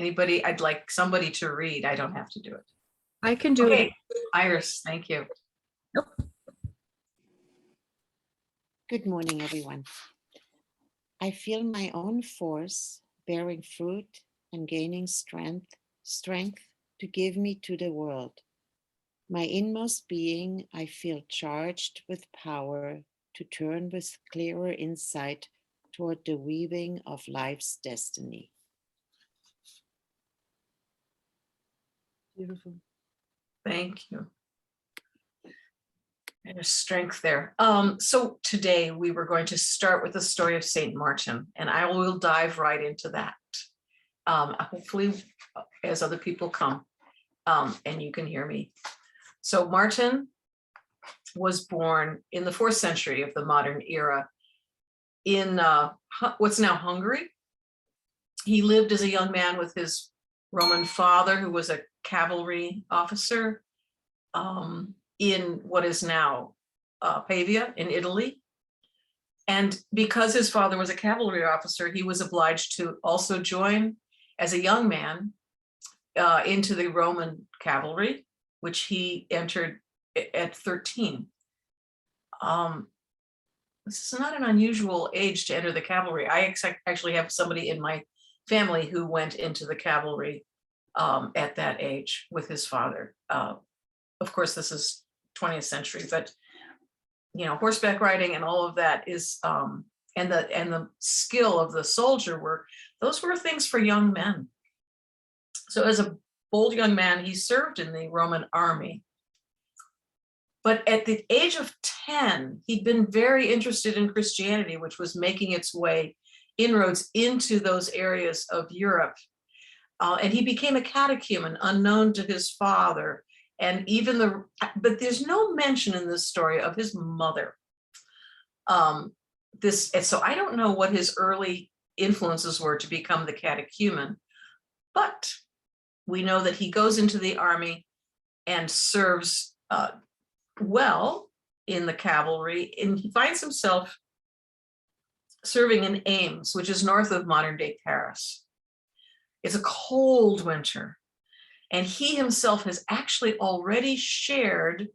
Anybody? I'd like somebody to read. I don't have to do it. I can do Okay, it. Iris, thank you. Good morning, everyone. I feel my own force bearing fruit and gaining strength to give me to the world. My inmost being, I feel charged with power to turn with clearer insight toward the weaving of life's destiny. Beautiful. Thank you. There's strength there. So today we were going to start with the story of Saint Martin, and I will dive right into that. Hopefully, as other people come, and you can hear me. So Martin was born in the 4th century of the modern era in what's now Hungary. He lived as a young man with his Roman father, who was a cavalry officer, in what is now Pavia in Italy. And because his father was a cavalry officer, he was obliged to also join as a young man into the Roman cavalry, which he entered at 13. This is not an unusual age to enter the cavalry. I actually have somebody in my family who went into the cavalry at that age with his father. Of course, this is 20th century, but horseback riding and all of that is, and the skill of the soldier those were things for young men. So as a bold young man, he served in the Roman army. But at the age of 10, he'd been very interested in Christianity, which was making its way inroads into those areas of Europe. And he became a catechumen unknown to his father. And but there's no mention in this story of his mother. So I don't know what his early influences were to become the catechumen, but we know that he goes into the army and serves well in the cavalry, and he finds himself serving in Ames, which is north of modern day Paris. It's a cold winter, and he himself has actually already shared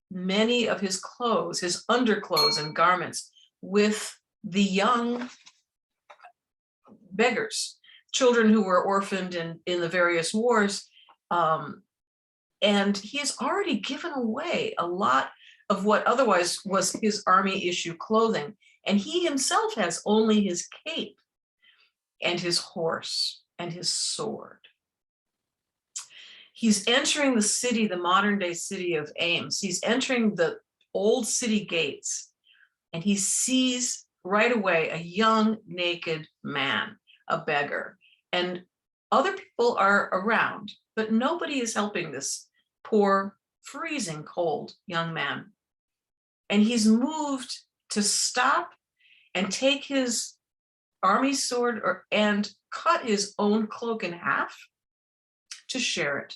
many of his clothes, his underclothes and garments, with the young beggars, children who were orphaned in the various wars. And he has already given away a lot of what otherwise was his army issue clothing. And he himself has only his cape and his horse and his sword. He's entering the city, the modern day city of Ames. He's entering the old city gates, and he sees right away a young naked man, a beggar, and other people are around, but nobody is helping this poor, freezing cold young man. And he's moved to stop and take his army sword and cut his own cloak in half to share it,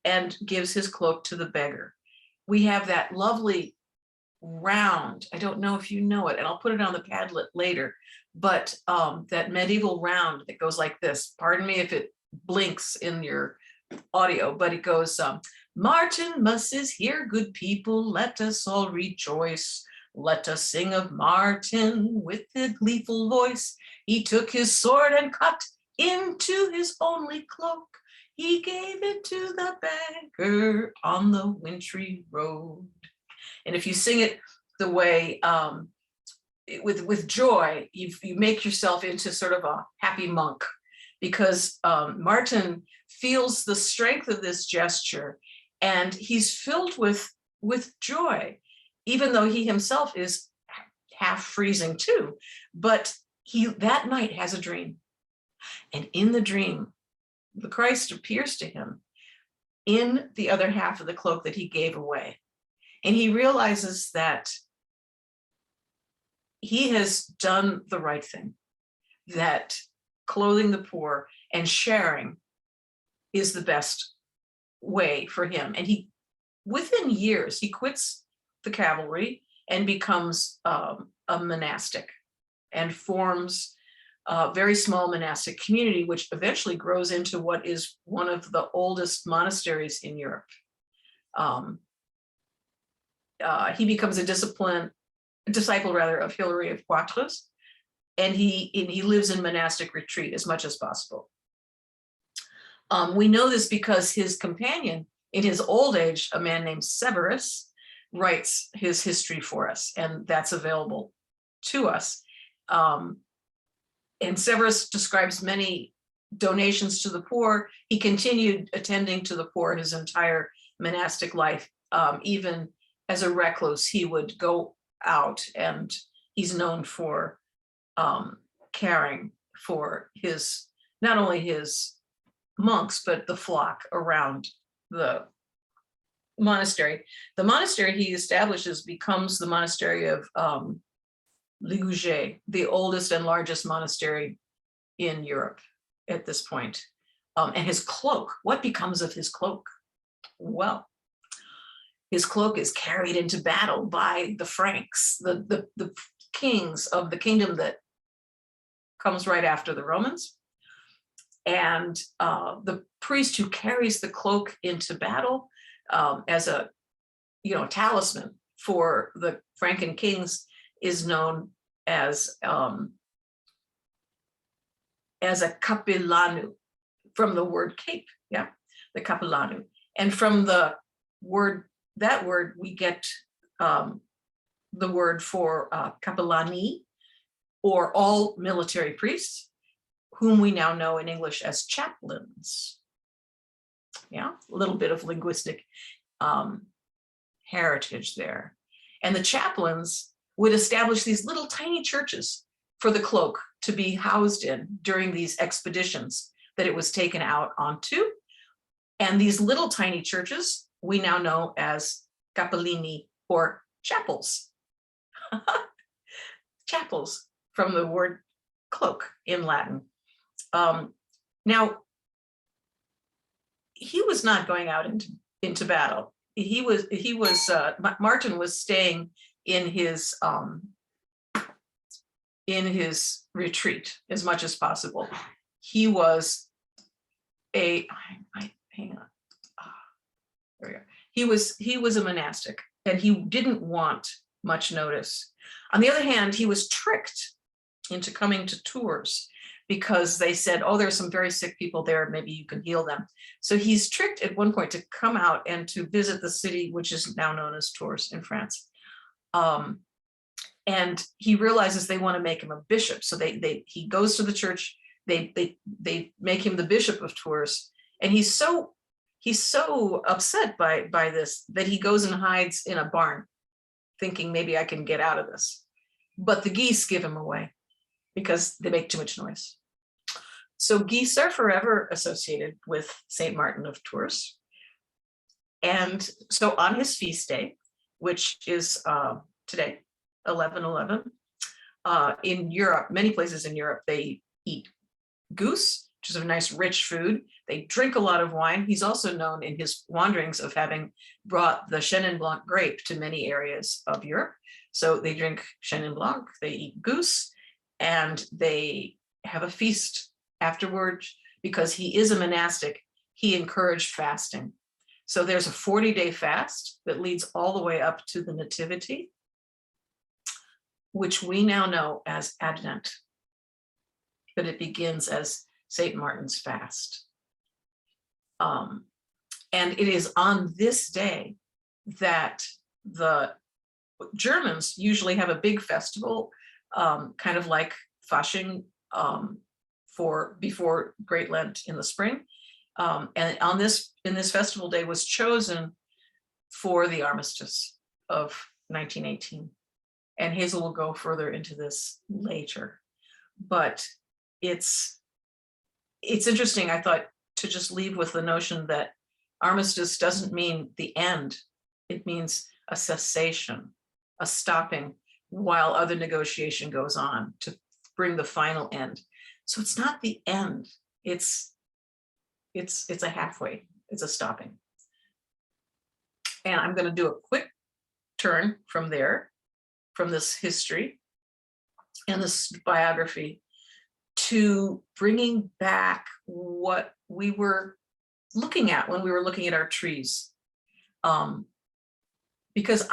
and gives his cloak to the beggar. We have that lovely round, I don't know if you know it, and I'll put it on the Padlet later, but that medieval round that goes like this. Pardon me if it blinks in your audio, but it goes, Martinmas is here, good people, let us all rejoice. Let us sing of Martin with a gleeful voice. He took his sword and cut into his only cloak. He gave it to the beggar on the wintry road. And if you sing it the way, with joy, you make yourself into sort of a happy monk, because Martin feels the strength of this gesture, and he's filled with joy, even though he himself is half freezing too. But he that night has a dream, and in the dream, the Christ appears to him in the other half of the cloak that he gave away. And he realizes that he has done the right thing, that clothing the poor and sharing is the best way for him. And within years, he quits the cavalry and becomes a monastic and forms very small monastic community, which eventually grows into what is one of the oldest monasteries in Europe. He becomes a disciple rather of Hilary of Poitiers, and he lives in monastic retreat as much as possible. We know this because his companion in his old age, a man named Severus, writes his history for us, and that's available to us. And Severus describes many donations to the poor. He continued attending to the poor his entire monastic life. Even as a recluse, he would go out, and he's known for caring for his, not only his monks, but the flock around the monastery. The monastery he establishes becomes the monastery of Ligugé, the oldest and largest monastery in Europe at this point. And his cloak, what becomes of his cloak? Well, his cloak is carried into battle by the Franks, the kings of the kingdom that comes right after the Romans. And the priest who carries the cloak into battle as a talisman for the Franken kings is known as a capellanu, from the word cape, yeah, the capellanu. And from that word we get the word for capellani, or all military priests, whom we now know in English as chaplains. Yeah, a little bit of linguistic heritage there. And the chaplains would establish these little tiny churches for the cloak to be housed in during these expeditions that it was taken out onto. And these little tiny churches we now know as capellini, or chapels. Chapels, from the word cloak in Latin. Now, he was not going out into battle. Martin was staying in his retreat as much as possible. He was hang on. There we go. He was a monastic, and he didn't want much notice. On the other hand, he was tricked into coming to Tours because they said, oh, there's some very sick people there, maybe you can heal them. So he's tricked at one point to come out and to visit the city, which is now known as Tours in France. And he realizes they want to make him a bishop. So he goes to the church, they make him the bishop of Tours. And he's so upset by this that he goes and hides in a barn, thinking maybe I can get out of this. But the geese give him away because they make too much noise. So geese are forever associated with Saint Martin of Tours. And so on his feast day, which is today, 11/11, in Europe, many places in Europe, they eat goose, which is a nice rich food. They drink a lot of wine. He's also known in his wanderings of having brought the Chenin Blanc grape to many areas of Europe. So they drink Chenin Blanc, they eat goose, and they have a feast afterwards. Because he is a monastic, he encouraged fasting. So there's a 40-day fast that leads all the way up to the Nativity, which we now know as Advent, but it begins as St. Martin's fast. And it is on this day that the Germans usually have a big festival, kind of like Fasching, before Great Lent in the spring. And in this festival day was chosen for the armistice of 1918. And Hazel will go further into this later. But it's interesting, I thought, to just leave with the notion that armistice doesn't mean the end. It means a cessation, a stopping while other negotiation goes on to bring the final end. So it's not the end. It's a halfway. It's a stopping. And I'm going to do a quick turn from there, from this history and this biography, to bringing back what we were looking at when we were looking at our trees. Because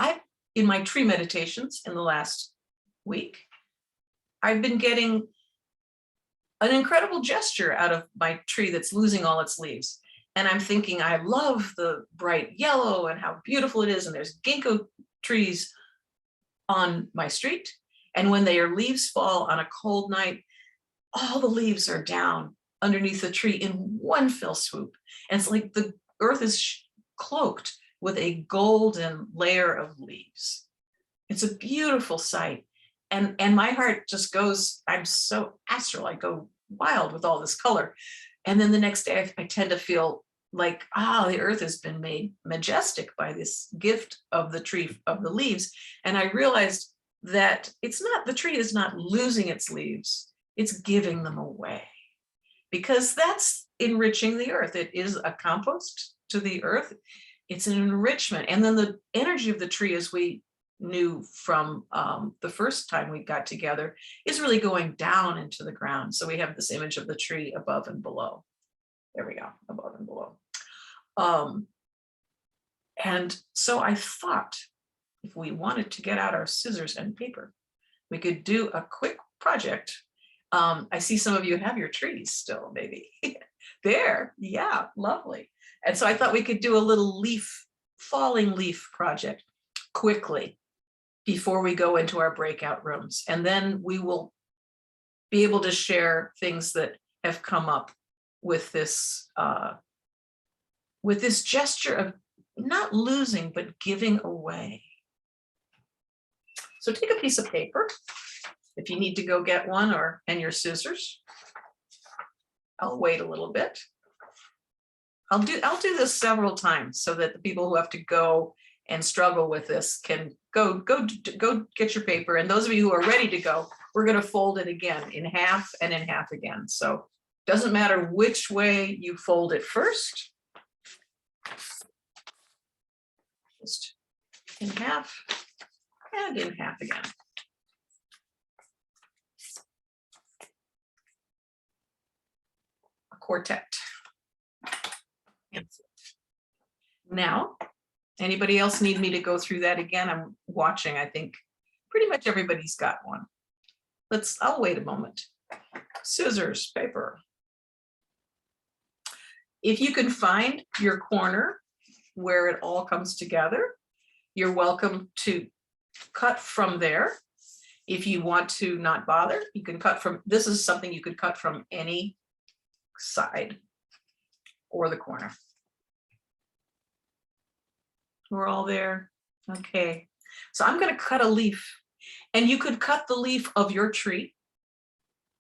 in my tree meditations in the last week, I've been getting an incredible gesture out of my tree that's losing all its leaves. And I'm thinking, I love the bright yellow and how beautiful it is. And there's ginkgo trees on my street. And when their leaves fall on a cold night, all the leaves are down underneath the tree in one fell swoop. And it's like the earth is cloaked with a golden layer of leaves. It's a beautiful sight. And my heart just goes, I'm so astral, I go wild with all this color. And then the next day I tend to feel like, the earth has been made majestic by this gift of the tree, of the leaves. And I realized that the tree is not losing its leaves, it's giving them away, because that's enriching the earth. It is a compost to the earth. It's an enrichment. And then the energy of the tree, as we knew from the first time we got together, is really going down into the ground. So we have this image of the tree above and below. There we go, above and below. And so I thought, if we wanted to get out our scissors and paper, we could do a quick project. I see some of you have your trees still, maybe. There, yeah, lovely. And so I thought we could do a little falling leaf project quickly before we go into our breakout rooms. And then we will be able to share things that have come up with this gesture of not losing, but giving away. So take a piece of paper if you need to go get one, and your scissors. I'll wait a little bit. I'll do this several times so that the people who have to go and struggle with this can go get your paper. And those of you who are ready to go, we're going to fold it again in half and in half again. So doesn't matter which way you fold it first. Just in half and in half again. A quartet. Now, anybody else need me to go through that again? I'm watching. I think pretty much everybody's got one. I'll wait a moment. Scissors, paper. If you can find your corner where it all comes together, you're welcome to cut from there. If you want to not bother, you can cut from, this is something you could cut from any side or the corner. We're all there. Okay. So I'm going to cut a leaf, and you could cut the leaf of your tree,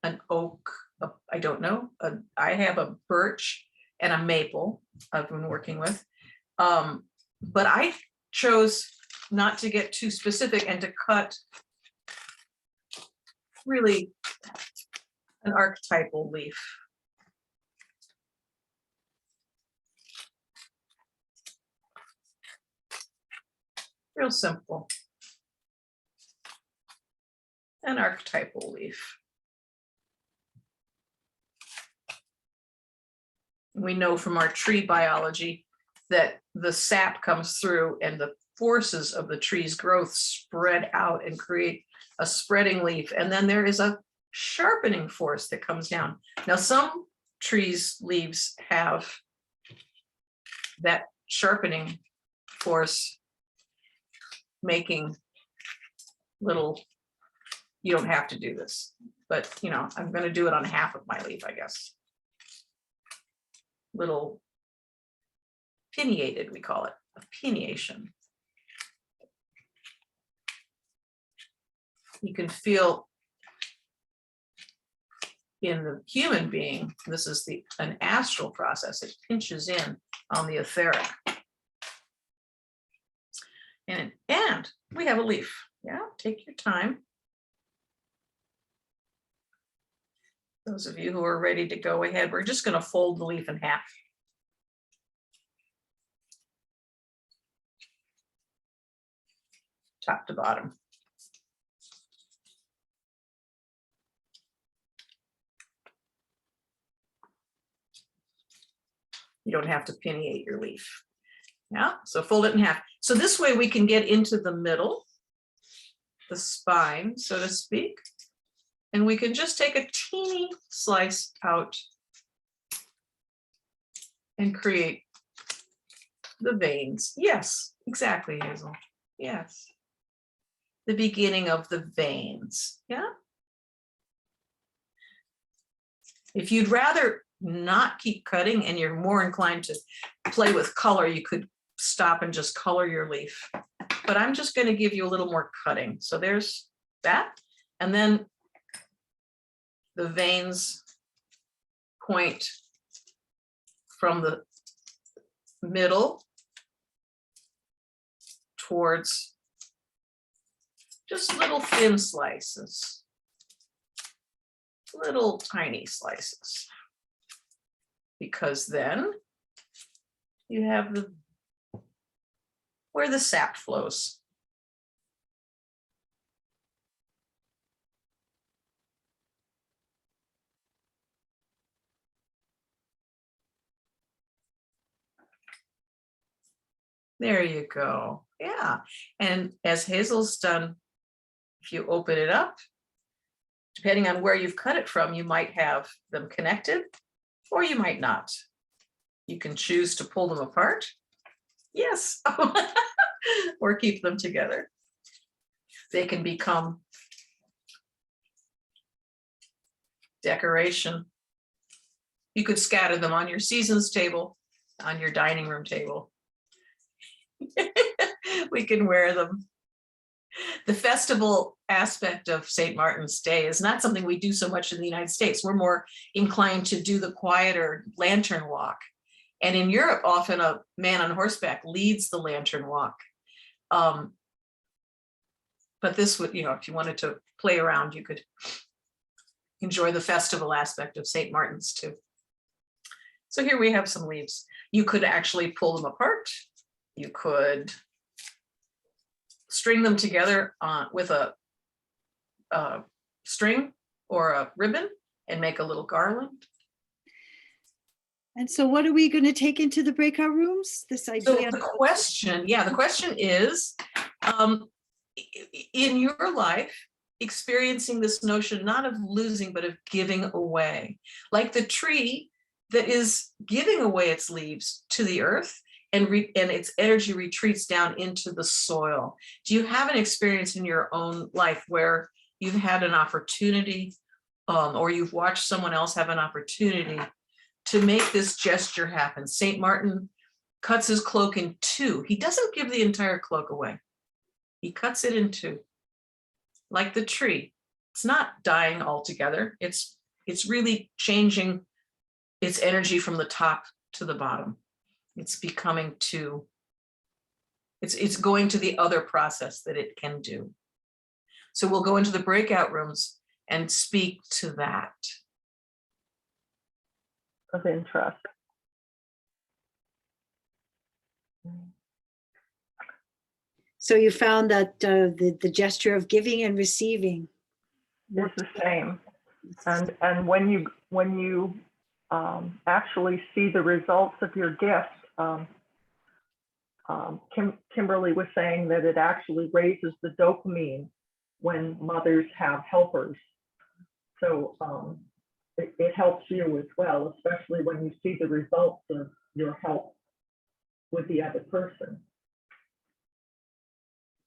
an oak, I don't know. I have a birch and a maple I've been working with. But I chose not to get too specific and to cut really an archetypal leaf. Real simple. An archetypal leaf. We know from our tree biology that the sap comes through and the forces of the tree's growth spread out and create a spreading leaf. And then there is a sharpening force that comes down. Now, some trees' leaves have that sharpening force making little, you don't have to do this, but I'm going to do it on half of my leaf, I guess. Little pineated, we call it, a pineation. You can feel in the human being, this is an astral process. It pinches in on the etheric. And we have a leaf. Yeah, take your time. Those of you who are ready to go ahead, we're just going to fold the leaf in half. Top to bottom. don't have to pineate your leaf. Yeah, so fold it in half. So this way we can get into the middle, the spine, so to speak. And we can just take a teeny slice out and create the veins. Yes, exactly, Hazel. Yes. The beginning of the veins. Yeah. If you'd rather not keep cutting and you're more inclined to play with color, you could stop and just color your leaf. But I'm just going to give you a little more cutting. So there's that. And then the veins point from the middle towards just little thin slices, little tiny slices, because then you have the where the sap flows. There you go. Yeah. And as Hazel's done, if you open it up, depending on where you've cut it from, you might have them connected or you might not. You can choose to pull them apart. Yes. Or keep them together. They can become decoration. You could scatter them on your seasons table, on your dining room table. We can wear them. The festival aspect of St. Martin's Day is not something we do so much in the United States. We're more inclined to do the quieter lantern walk. And in Europe, often a man on horseback leads the lantern walk. But this would, if you wanted to play around, you could enjoy the festival aspect of St. Martin's too. So here we have some leaves. You could actually pull them apart. You could string them together with a string or a ribbon and make a little garland. And so what are we going to take into the breakout rooms? This idea. So the question is, in your life, experiencing this notion not of losing, but of giving away, like the tree that is giving away its leaves to the earth, and its energy retreats down into the soil. Do you have an experience in your own life where you've had an opportunity or you've watched someone else have an opportunity to make this gesture happen? St. Martin cuts his cloak in two. He doesn't give the entire cloak away. He cuts it in two, like the tree. It's not dying altogether. It's really changing its energy from the top to the bottom. It's becoming two. It's going to the other process that it can do. So we'll go into the breakout rooms and speak to that. Of interest. So you found that the gesture of giving and receiving Is the same, and when you actually see the results of your gift, Kimberly was saying that it actually raises the dopamine when mothers have helpers. So it helps you as well, especially when you see the results of your help with the other person.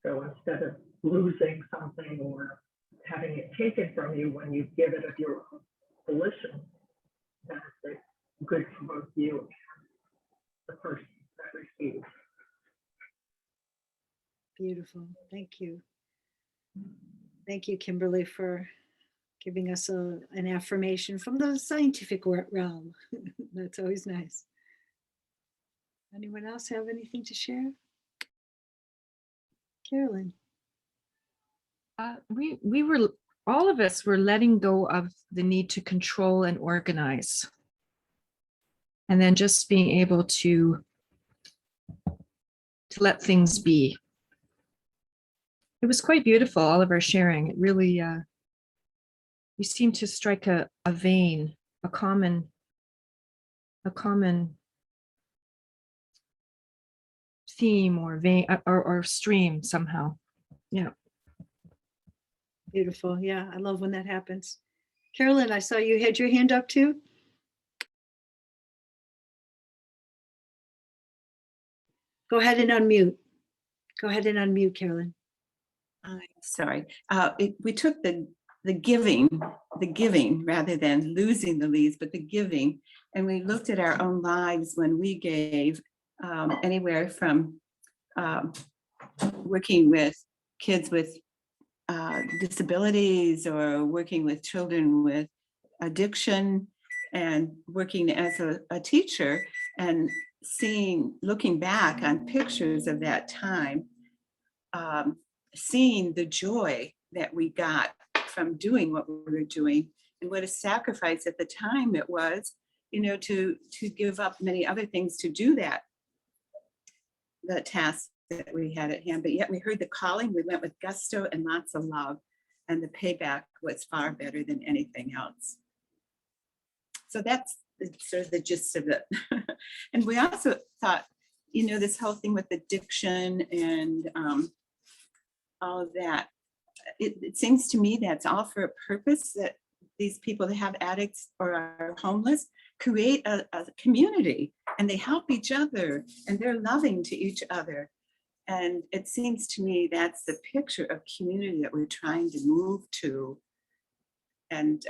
So instead of losing something or having it taken from you when you give it of your own volition, that's good for both you and the person that receives. Beautiful. Thank you. Thank you, Kimberly, for giving us an affirmation from the scientific realm. That's always nice. Anyone else have anything to share? Carolyn. We were, all of us were letting go of the need to control and organize. And then just being able to let things be. It was quite beautiful, all of our sharing. It really, you seem to strike a vein, a common theme or vein or stream somehow. Yeah. Beautiful. Yeah, I love when that happens. Carolyn, I saw you had your hand up too. Go ahead and unmute. Go ahead and unmute, Carolyn. Sorry, we took the giving rather than losing the leads, but the giving, and we looked at our own lives when we gave, anywhere from working with kids with disabilities, or working with children with addiction, and working as a teacher, and looking back on pictures of that time, seeing the joy that we got from doing what we were doing, and what a sacrifice at the time it was, to give up many other things to do that, the task that we had at hand. But yet we heard the calling, we went with gusto and lots of love, and the payback was far better than anything else. So that's sort of the gist of it. And we also thought, this whole thing with addiction and all of that, it seems to me that's all for a purpose, that these people that have addicts or are homeless create a community, and they help each other, and they're loving to each other. And it seems to me that's the picture of community that we're trying to move to. And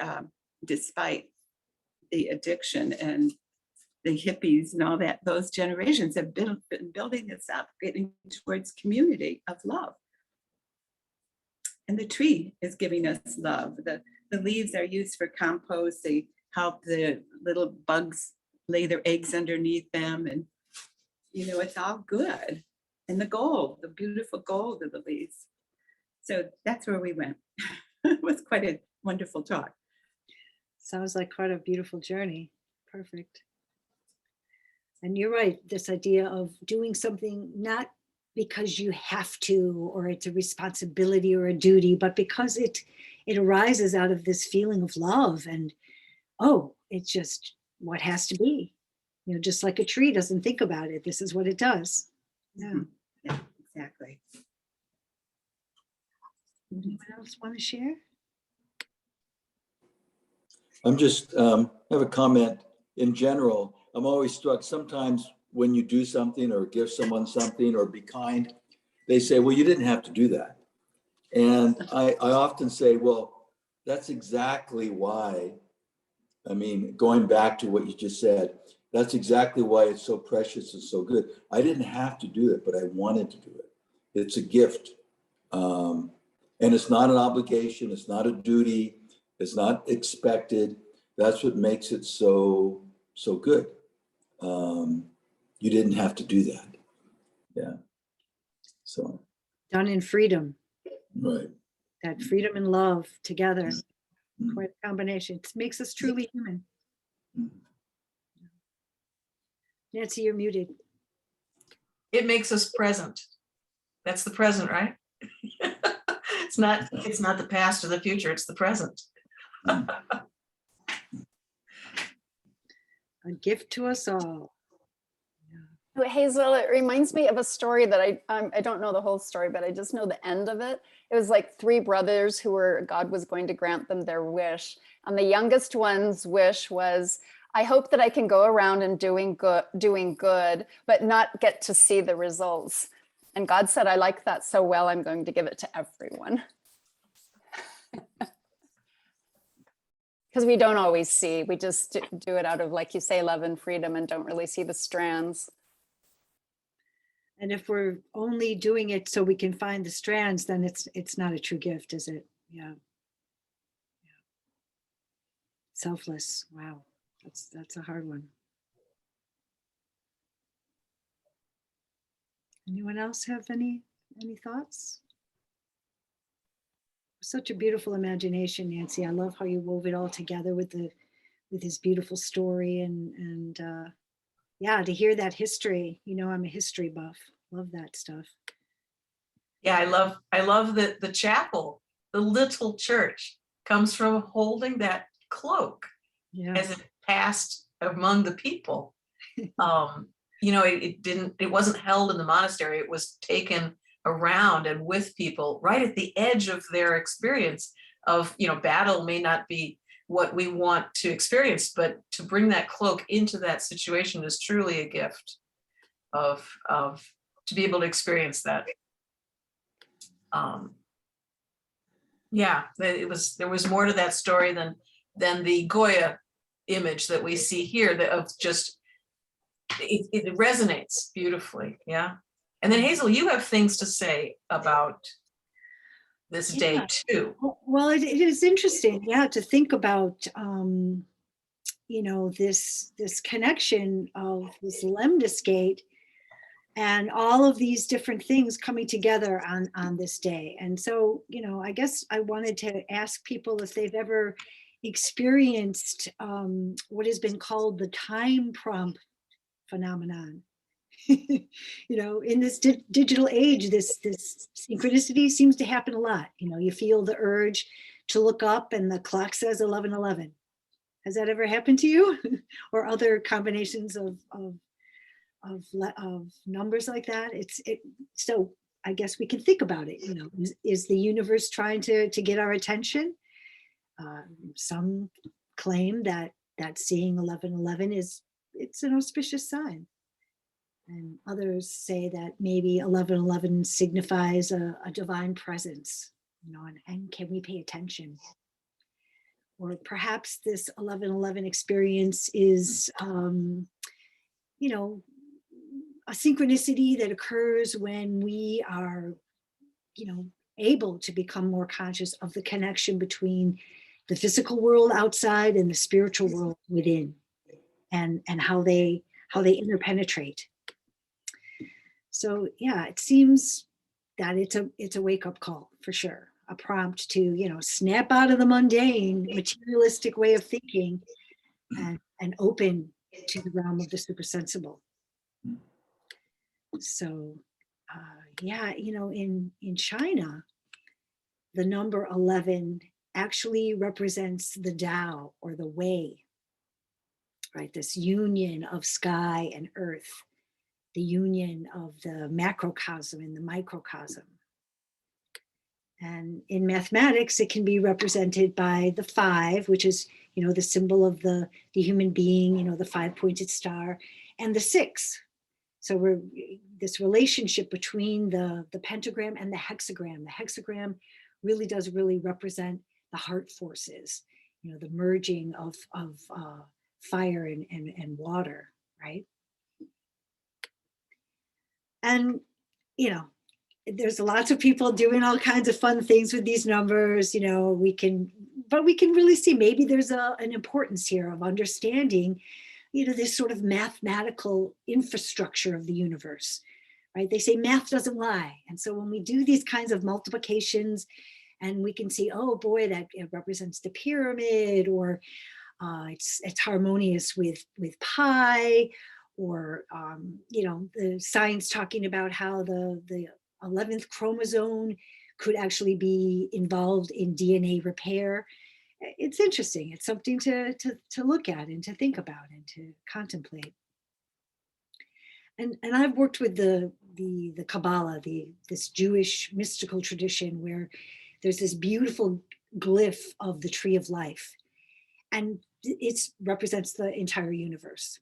despite the addiction and the hippies and all that, those generations have been building this up, getting towards community of love. And the tree is giving us love. The leaves are used for compost. They help the little bugs lay their eggs underneath them. And, it's all good. And the gold, the beautiful gold of the leaves. So that's where we went. It was quite a wonderful talk. Sounds like quite a beautiful journey. Perfect. And you're right, this idea of doing something not because you have to, or it's a responsibility or a duty, but because it arises out of this feeling of love, and it's just what has to be. Just like a tree doesn't think about it. This is what it does. Yeah. Yeah, exactly. Anyone else want to share? I'm just have a comment in general. I'm always struck sometimes when you do something or give someone something or be kind, they say, well, you didn't have to do that. And I often say, well, that's exactly why. I mean, going back to what you just said, that's exactly why it's so precious and so good. I didn't have to do it, but I wanted to do it. It's a gift. And it's not an obligation. It's not a duty. It's not expected. That's what makes it so good. You didn't have to do that. Yeah. So. Done in freedom. Right. That freedom and love together. Quite a combination. It makes us truly human. Nancy, you're muted. It makes us present. That's the present, right? It's not the past or the future, it's the present. A gift to us all. Hazel, it reminds me of a story that I don't know the whole story, but I just know the end of it. It was like three brothers God was going to grant them their wish. And the youngest one's wish was, I hope that I can go around and doing good, but not get to see the results. And God said, I like that so well, I'm going to give it to everyone. Because we don't always see, we just do it out of, like you say, love and freedom, and don't really see the strands. And if we're only doing it so we can find the strands, then it's not a true gift, is it? Yeah. Selfless. Wow. That's a hard one. Anyone else have any thoughts? Such a beautiful imagination, Nancy. I love how you wove it all together with his beautiful story, and yeah, to hear that history. I'm a history buff. Love that stuff. Yeah, I love that the chapel, the little church, comes from holding that cloak Yeah. as it passed among the people. it wasn't held in the monastery. It was taken around and with people right at the edge of their experience of, battle may not be what we want to experience, but to bring that cloak into that situation is truly a gift of to be able to experience that. Yeah, there was more to that story than the Goya image that we see here, that of just it resonates beautifully. Yeah. And then Hazel, you have things to say about this day too. Well, it is interesting, yeah, to think about, this connection of this lemniscate and all of these different things coming together on this day. And so, I guess I wanted to ask people if they've ever experienced what has been called the time prompt phenomenon. In this digital age, this synchronicity seems to happen a lot. You feel the urge to look up and the clock says 11:11. Has that ever happened to you? Or other combinations of numbers like that? So I guess we can think about it. Is the universe trying to get our attention? Some claim that seeing 11:11 it's an auspicious sign. And others say that maybe 11:11 signifies a divine presence, and can we pay attention? Or perhaps this 11:11 experience is, a synchronicity that occurs when we are, able to become more conscious of the connection between the physical world outside and the spiritual world within, and how they interpenetrate. So yeah, it seems that it's a wake-up call for sure, a prompt to snap out of the mundane materialistic way of thinking and open to the realm of the supersensible. So in China, the number 11 actually represents the Tao, or the way, right? This union of sky and earth, the union of the macrocosm and the microcosm. And in mathematics, it can be represented by the 5, which is, the symbol of the human being, the 5-pointed star, and the 6. So we're this relationship between the pentagram and the hexagram. The hexagram really does represent the heart forces, the merging of fire and water, right? And, there's lots of people doing all kinds of fun things with these numbers, we can really see maybe there's an importance here of understanding, this sort of mathematical infrastructure of the universe, right? They say math doesn't lie. And so when we do these kinds of multiplications and we can see, oh boy, that it represents the pyramid, or it's harmonious with pi, or the science talking about how the 11th chromosome could actually be involved in DNA repair. It's interesting. It's something to look at and to think about and to contemplate. And I've worked with the Kabbalah, this Jewish mystical tradition where there's this beautiful glyph of the tree of life, and it represents the entire universe.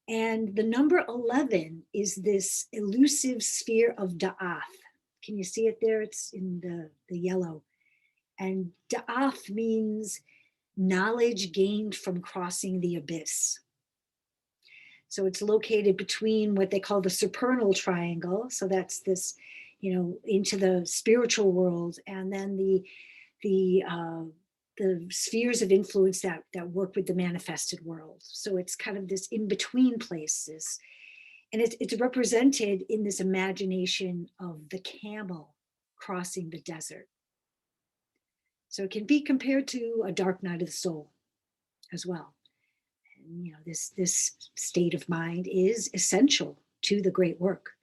And the number 11 is this elusive sphere of Da'ath. Can you see it there? It's in the yellow. And Da'ath means knowledge gained from crossing the abyss. So it's located between what they call the supernal triangle. So that's this, into the spiritual world, and then the spheres of influence that work with the manifested world. So it's kind of this in-between places. And it's represented in this imagination of the camel crossing the desert. So it can be compared to a dark night of the soul as well. And, this state of mind is essential to the great work.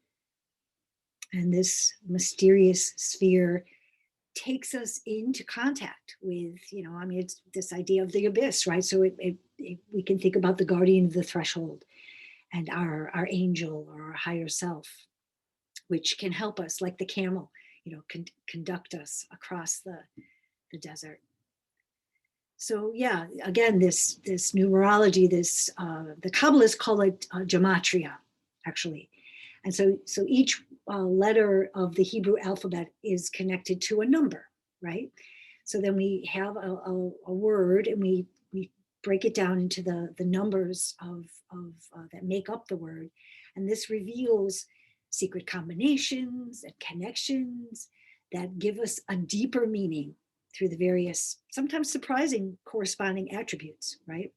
And this mysterious sphere takes us into contact with, it's this idea of the abyss, right? So we can think about the guardian of the threshold. and our angel or our higher self, which can help us, like the camel, conduct us across the desert. So yeah, again, this numerology, the Kabbalists call it gematria, actually. And so each letter of the Hebrew alphabet is connected to a number, right? So then we have a word, and we break it down into the numbers of that make up the word. And this reveals secret combinations and connections that give us a deeper meaning through the various, sometimes surprising, corresponding attributes, right?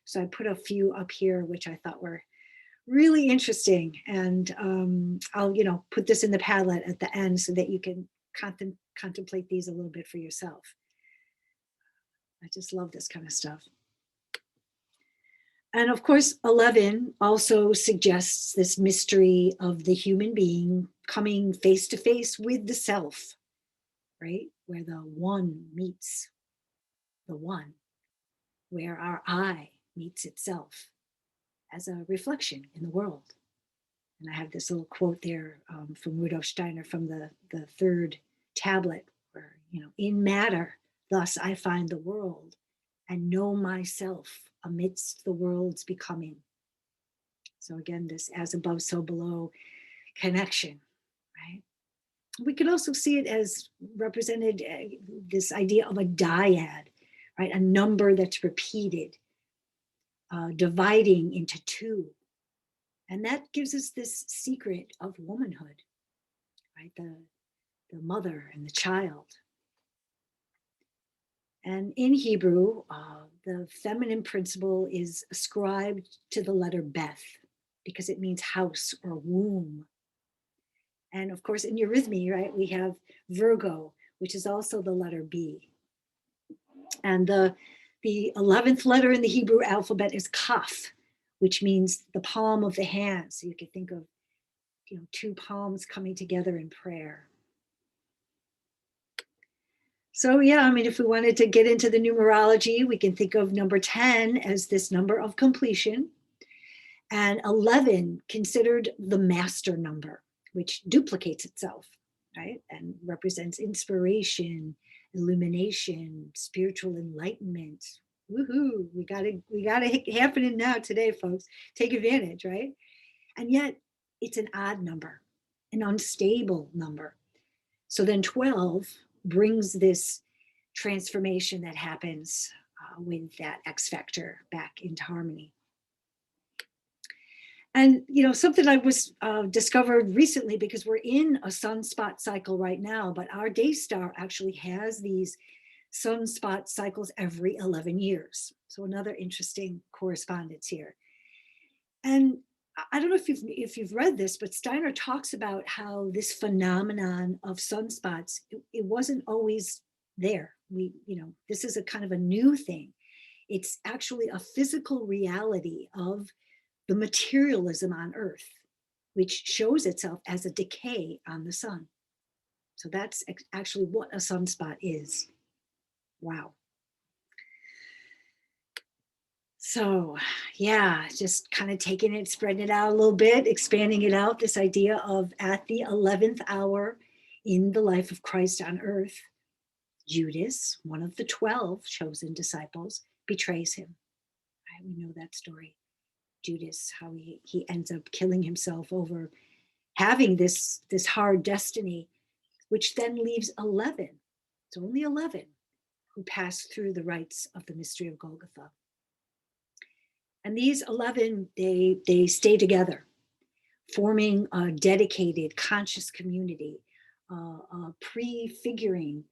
So I put a few up here, which I thought were really interesting. And I'll, put this in the Padlet at the end so that you can contemplate these a little bit for yourself. I just love this kind of stuff. And of course, 11 also suggests this mystery of the human being coming face to face with the self, right? Where the one meets the one, where our I meets itself as a reflection in the world. And I have this little quote there from Rudolf Steiner from the third tablet, where, in matter, thus I find the world and know myself amidst the world's becoming. So again, this as above, so below connection, right? We can also see it as represented, this idea of a dyad, right? A number that's repeated, dividing into two. And that gives us this secret of womanhood, right? The mother and the child. And in Hebrew, the feminine principle is ascribed to the letter Beth because it means house or womb. And of course, in eurythmy, right, we have Virgo, which is also the letter B. And the 11th letter in the Hebrew alphabet is Kaf, which means the palm of the hand. So you could think of, two palms coming together in prayer. So yeah, if we wanted to get into the numerology, we can think of number 10 as this number of completion, and 11 considered the master number, which duplicates itself, right? And represents inspiration, illumination, spiritual enlightenment. Woohoo, we got it happening now today, folks. Take advantage, right? And yet it's an odd number, an unstable number. So then 12 brings this transformation that happens with that X factor back into harmony. And something I was discovered recently, because we're in a sunspot cycle right now, but our day star actually has these sunspot cycles every 11 years. So another interesting correspondence here. And I don't know if you've read this, but Steiner talks about how this phenomenon of sunspots, it wasn't always there. This is a kind of a new thing. It's actually a physical reality of the materialism on Earth, which shows itself as a decay on the sun. So that's actually what a sunspot is. Wow. So yeah, just kind of taking it, spreading it out a little bit, expanding it out, this idea of at the 11th hour in the life of Christ on earth, Judas, one of the 12 chosen disciples, betrays him. Right? We know that story. Judas, how he ends up killing himself over having this hard destiny, which then leaves 11. It's only 11 who pass through the rites of the mystery of Golgotha. And these 11, they stay together, forming a dedicated, conscious community, prefiguring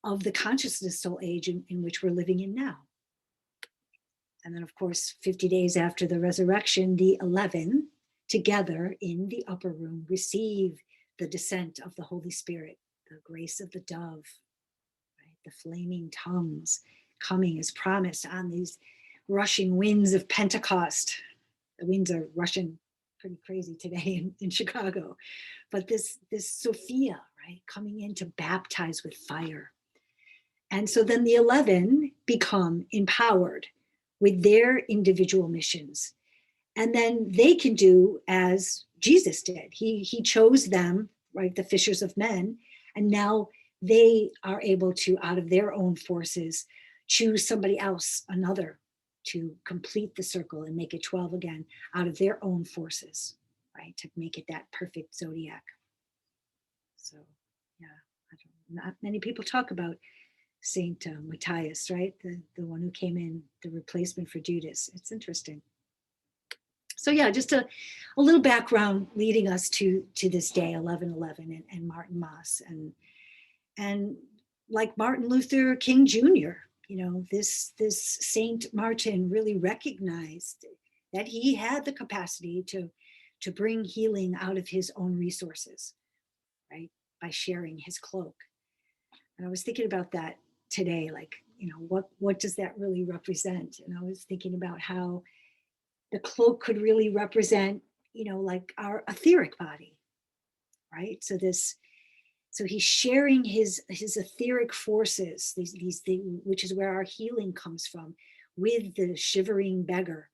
of the consciousness soul age in which we're living in now. And then, of course, 50 days after the resurrection, the 11 together in the upper room receive the descent of the Holy Spirit, the grace of the dove, right? The flaming tongues coming as promised on these rushing winds of Pentecost. The winds are rushing pretty crazy today in Chicago. But this Sophia, right, coming in to baptize with fire. And so then the 11 become empowered with their individual missions And then they can do as Jesus did. He chose them, right, the fishers of men, and now they are able to, out of their own forces, choose somebody else, another, to complete the circle and make it 12 again out of their own forces, right, to make it that perfect zodiac. So, yeah, not many people talk about Saint Matthias, right, the one who came in, the replacement for Judas. It's interesting. So yeah, just a little background leading us to this day, 11/11, and Martinmas, and like Martin Luther King Jr., this Saint Martin really recognized that he had the capacity to bring healing out of his own resources, right, by sharing his cloak. And I was thinking about that today, like, what does that really represent? And I was thinking about how the cloak could really represent, like our etheric body, right? So he's sharing his etheric forces, these things, which is where our healing comes from, with the shivering beggar.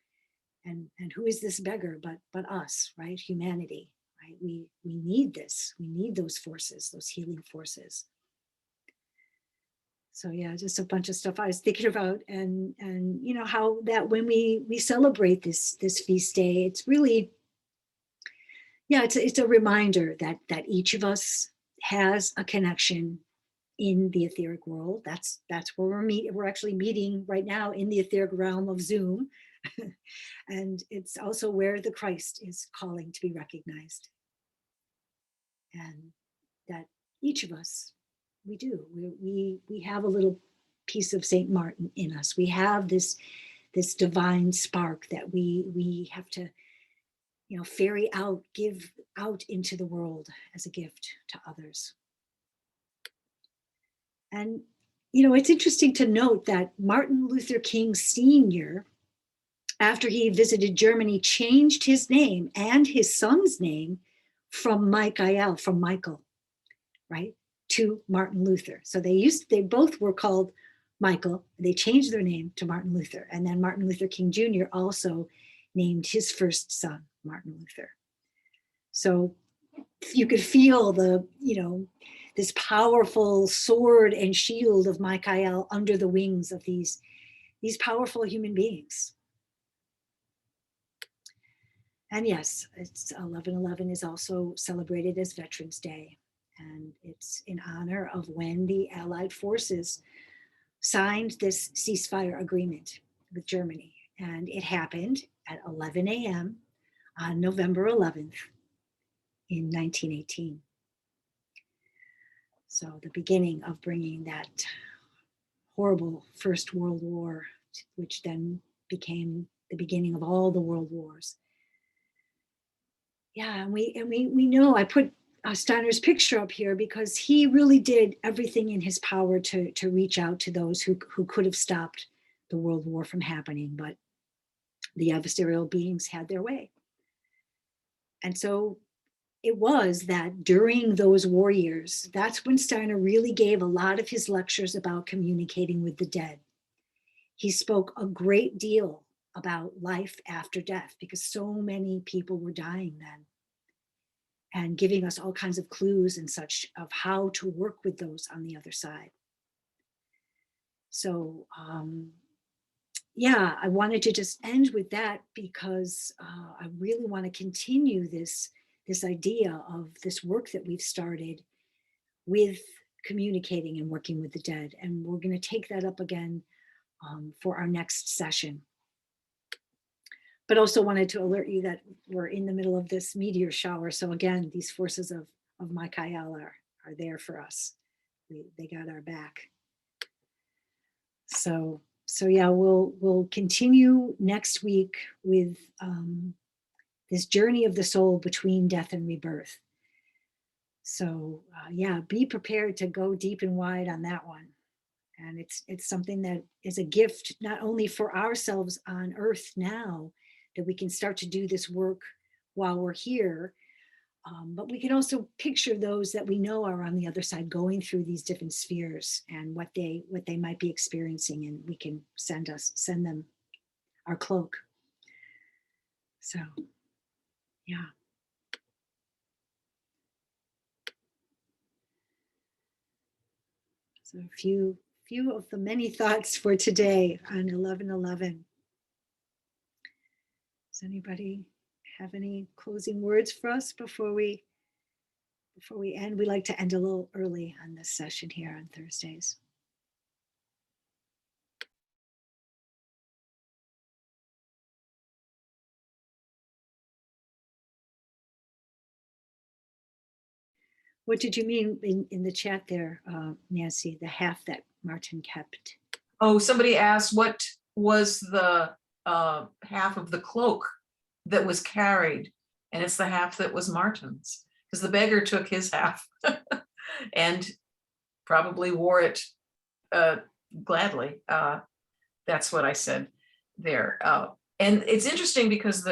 And who is this beggar but us, right? Humanity, right? We need this. We need those forces, those healing forces. So yeah, just a bunch of stuff I was thinking about, and how that when we celebrate this feast day, it's really, yeah, it's a reminder that each of us has a connection in the etheric world. That's where we're actually meeting right now, in the etheric realm of Zoom. And it's also where the Christ is calling to be recognized. And that each of us, we have a little piece of Saint Martin in us. We have this divine spark that we have to, ferry out, give out into the world as a gift to others. And it's interesting to note that Martin Luther King Sr., after he visited Germany, changed his name and his son's name from Michael, right, to Martin Luther. So they both were called Michael. They changed their name to Martin Luther. And then Martin Luther King Jr. also named his first son Martin Luther. So you could feel this powerful sword and shield of Michael under the wings of these powerful human beings. And yes, it's 11/11 is also celebrated as Veterans Day. And it's in honor of when the Allied forces signed this ceasefire agreement with Germany. And it happened at 11 a.m. on November 11th in 1918. So the beginning of bringing that horrible First World War, which then became the beginning of all the world wars. Yeah, and we know, I put Steiner's picture up here because he really did everything in his power to reach out to those who could have stopped the world war from happening, but the adversarial beings had their way. And so it was that during those war years, that's when Steiner really gave a lot of his lectures about communicating with the dead. He spoke a great deal about life after death because so many people were dying then, and giving us all kinds of clues and such of how to work with those on the other side. So yeah, I wanted to just end with that because I really want to continue this idea of this work that we've started with communicating and working with the dead. And we're going to take that up again for our next session. But also wanted to alert you that we're in the middle of this meteor shower. So again, these forces of Michael are there for us. They got our back. So yeah, we'll continue next week with this journey of the soul between death and rebirth. So yeah, be prepared to go deep and wide on that one. And it's something that is a gift, not only for ourselves on earth now, that we can start to do this work while we're here, but we can also picture those that we know are on the other side going through these different spheres and what they might be experiencing, and we can send them our cloak. So, yeah. So a few of the many thoughts for today on 11:11. Does anybody have any closing words for us before we end? We like to end a little early on this session here on Thursdays. What did you mean in the chat there, Nancy, the half that Martin kept? Oh, somebody asked what was the half of the cloak that was carried, and it's the half that was Martin's, because the beggar took his half and probably wore it gladly. That's what I said there. And it's interesting because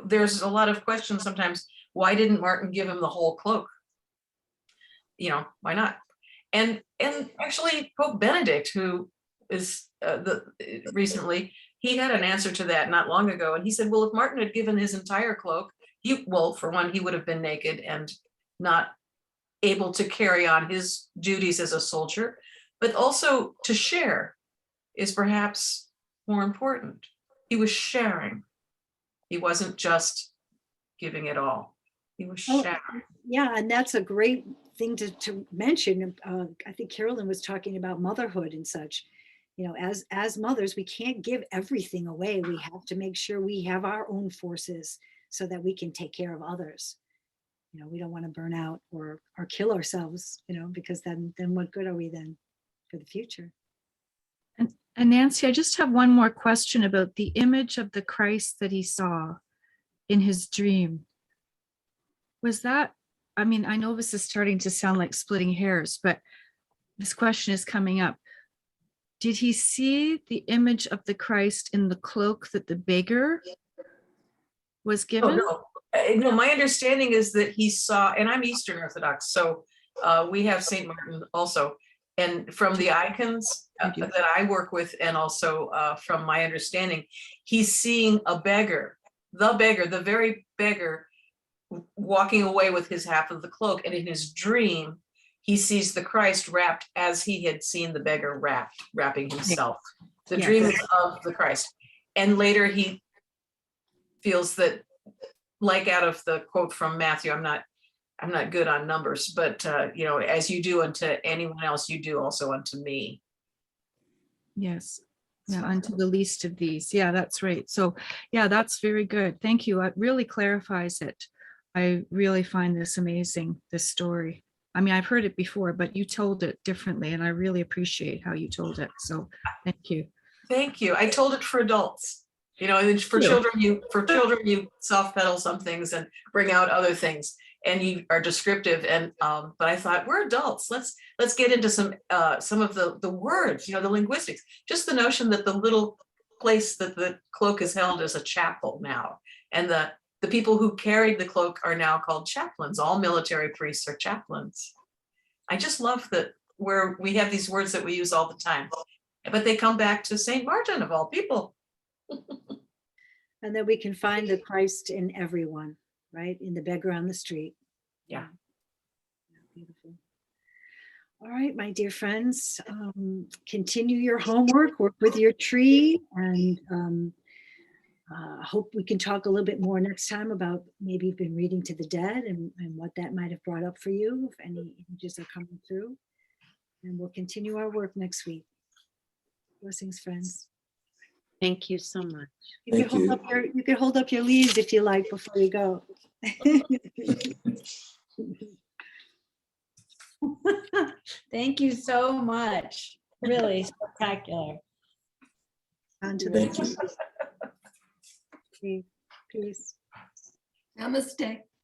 there's a lot of questions sometimes. Why didn't Martin give him the whole cloak? You know, why not? And actually Pope Benedict, who is recently, he had an answer to that not long ago. And he said, well, if Martin had given his entire cloak, well, for one, he would have been naked and not able to carry on his duties as a soldier, but also to share is perhaps more important. He was sharing. He wasn't just giving it all. He was sharing. Yeah, and that's a great thing to mention. I think Carolyn was talking about motherhood and such. You know, as mothers, we can't give everything away. We have to make sure we have our own forces so that we can take care of others. You know, we don't want to burn out or kill ourselves, you know, because then what good are we then for the future? And Nancy, I just have one more question about the image of the Christ that he saw in his dream. Was that, I mean, I know this is starting to sound like splitting hairs, but this question is coming up. Did he see the image of the Christ in the cloak that the beggar was given? No, my understanding is that he saw, and I'm Eastern Orthodox, so we have Saint Martin also. And from the icons that I work with, and also from my understanding, he's seeing a beggar, the very beggar, walking away with his half of the cloak. And in his dream, he sees the Christ wrapped as he had seen the beggar wrapping himself. The dream is of the Christ. And later he feels that, like out of the quote from Matthew, I'm not good on numbers, but you know, as you do unto anyone else, you do also unto me. Yes. Yeah, unto the least of these. Yeah, that's right. So yeah, that's very good. Thank you. It really clarifies it. I really find this amazing, this story. I mean, I've heard it before, but you told it differently, and I really appreciate how you told it. So thank you. Thank you. I told it for adults, you know, and for children, you soft pedal some things and bring out other things, and you are descriptive. And but I thought, we're adults. Let's get into some of the words, you know, the linguistics. Just the notion that the little place that the cloak is held is a chapel now, and the people who carried the cloak are now called chaplains. All military priests are chaplains. I just love that where we have these words that we use all the time, but they come back to Saint Martin of all people. And that we can find the Christ in everyone, right? In the beggar on the street. Yeah. Beautiful. All right, my dear friends, continue your homework, work with your tree, and hope we can talk a little bit more next time about maybe you've been reading to the dead and what that might have brought up for you, if any images are coming through. And we'll continue our work next week. Blessings, friends. Thank you so much. You can hold up your leaves if you like before you go. Thank you so much. Really spectacular. On to Thank the you. next. Peace. Namaste.